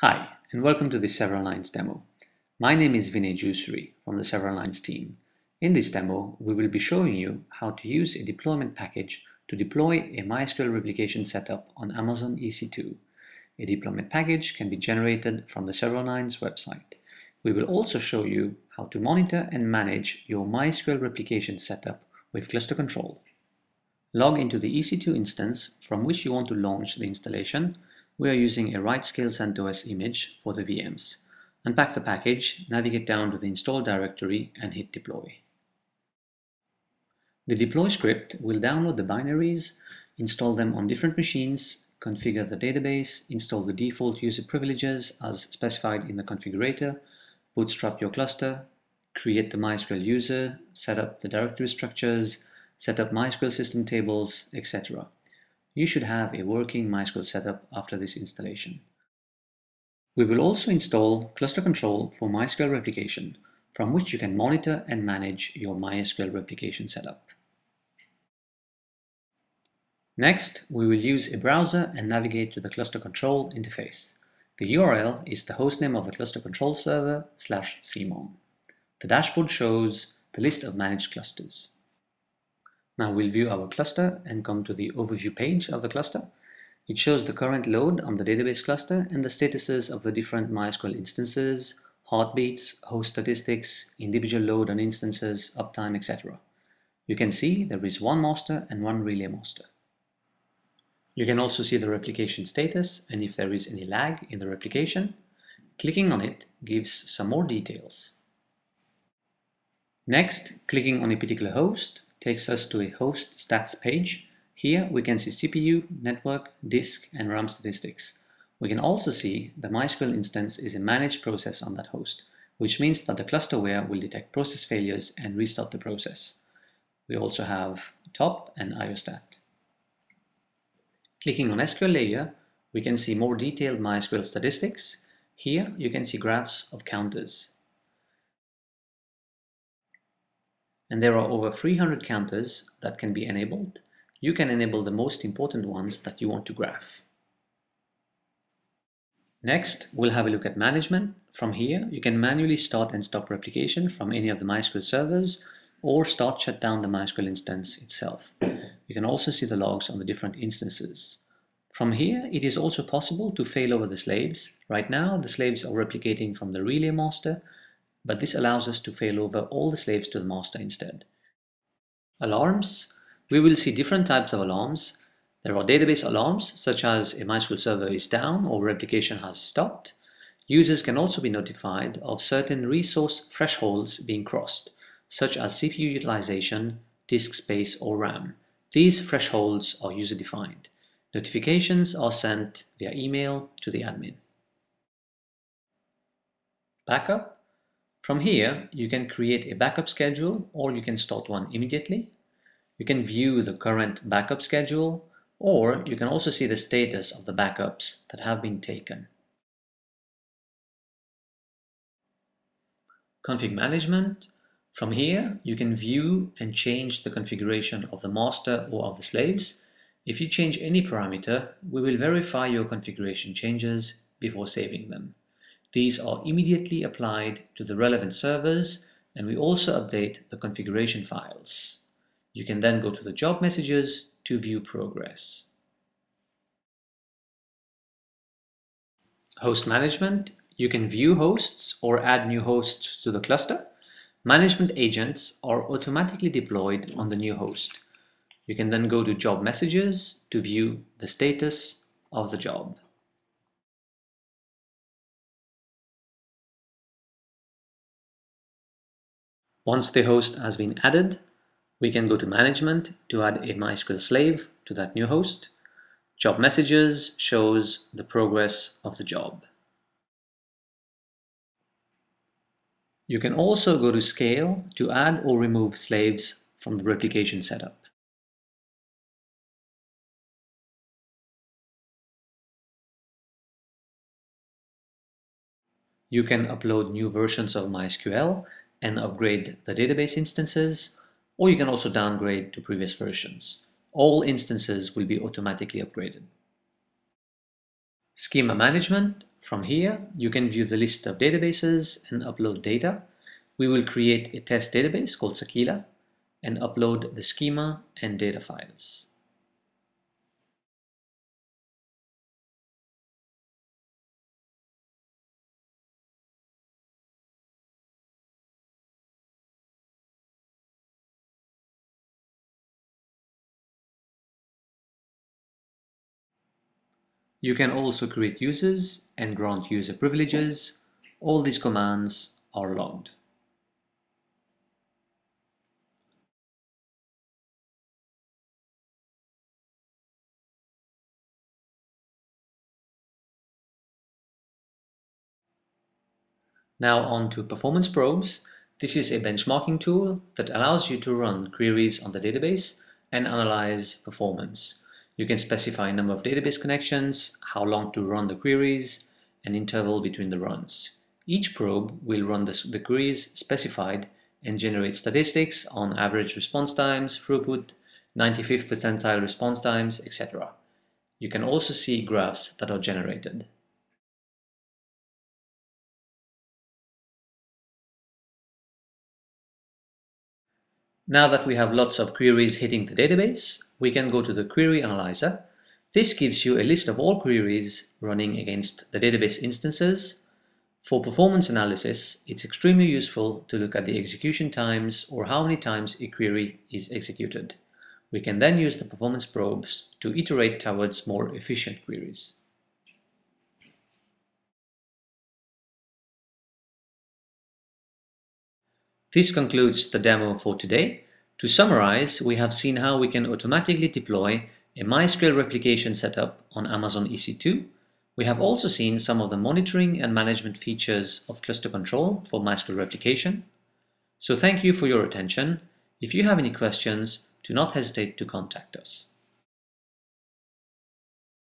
Hi, and welcome to the Severalnines demo. My name is Vinay Jusri from the Severalnines team. In this demo, we will be showing you how to use a deployment package to deploy a MySQL replication setup on Amazon EC2. A deployment package can be generated from the Severalnines website. We will also show you how to monitor and manage your MySQL replication setup with ClusterControl. Log into the EC2 instance from which you want to launch the installation. We are using a right-scale CentOS image for the VMs. Unpack the package, navigate down to the install directory and hit deploy. The deploy script will download the binaries, install them on different machines, configure the database, install the default user privileges as specified in the configurator, bootstrap your cluster, create the MySQL user, set up the directory structures, set up MySQL system tables, etc. You should have a working MySQL setup after this installation. We will also install ClusterControl for MySQL replication, from which you can monitor and manage your MySQL replication setup. Next, we will use a browser and navigate to the ClusterControl interface. The URL is the hostname of the ClusterControl server /cmon. The dashboard shows the list of managed clusters. Now we'll view our cluster and come to the overview page of the cluster. It shows the current load on the database cluster and the statuses of the different MySQL instances, heartbeats, host statistics, individual load on instances, uptime, etc. You can see there is one master and one relay master. You can also see the replication status and if there is any lag in the replication. Clicking on it gives some more details. Next, clicking on a particular host takes us to a host stats page. Here we can see CPU, network, disk, and RAM statistics. We can also see the MySQL instance is a managed process on that host, which means that the clusterware will detect process failures and restart the process. We also have top and IOStat. Clicking on SQL layer, we can see more detailed MySQL statistics. Here you can see graphs of counters. And there are over 300 counters that can be enabled. You can enable the most important ones that you want to graph. Next, we'll have a look at management. From here, you can manually start and stop replication from any of the MySQL servers or shut down the MySQL instance itself. You can also see the logs on the different instances. From here, it is also possible to fail over the slaves. Right now, the slaves are replicating from the relay master, but this allows us to fail over all the slaves to the master instead. Alarms. We will see different types of alarms. There are database alarms, such as a MySQL server is down or replication has stopped. Users can also be notified of certain resource thresholds being crossed, such as CPU utilization, disk space, or RAM. These thresholds are user-defined. Notifications are sent via email to the admin. Backup. From here, you can create a backup schedule or you can start one immediately. You can view the current backup schedule or you can also see the status of the backups that have been taken. Config management. From here, you can view and change the configuration of the master or of the slaves. If you change any parameter, we will verify your configuration changes before saving them. These are immediately applied to the relevant servers, and we also update the configuration files. You can then go to the job messages to view progress. Host management. You can view hosts or add new hosts to the cluster. Management agents are automatically deployed on the new host. You can then go to job messages to view the status of the job. Once the host has been added, we can go to management to add a MySQL slave to that new host. Job messages shows the progress of the job. You can also go to scale to add or remove slaves from the replication setup. You can upload new versions of MySQL and upgrade the database instances, or you can also downgrade to previous versions. All instances will be automatically upgraded. Schema management. From here, you can view the list of databases and upload data. We will create a test database called Sakila and upload the schema and data files. You can also create users and grant user privileges. All these commands are logged. Now on to performance probes. This is a benchmarking tool that allows you to run queries on the database and analyze performance. You can specify a number of database connections, how long to run the queries, and interval between the runs. Each probe will run the queries specified and generate statistics on average response times, throughput, 95th percentile response times, etc. You can also see graphs that are generated. Now that we have lots of queries hitting the database, we can go to the Query Analyzer. This gives you a list of all queries running against the database instances. For performance analysis, it's extremely useful to look at the execution times or how many times a query is executed. We can then use the performance probes to iterate towards more efficient queries. This concludes the demo for today. To summarize, we have seen how we can automatically deploy a MySQL replication setup on Amazon EC2. We have also seen some of the monitoring and management features of ClusterControl for MySQL replication. So thank you for your attention. If you have any questions, do not hesitate to contact us.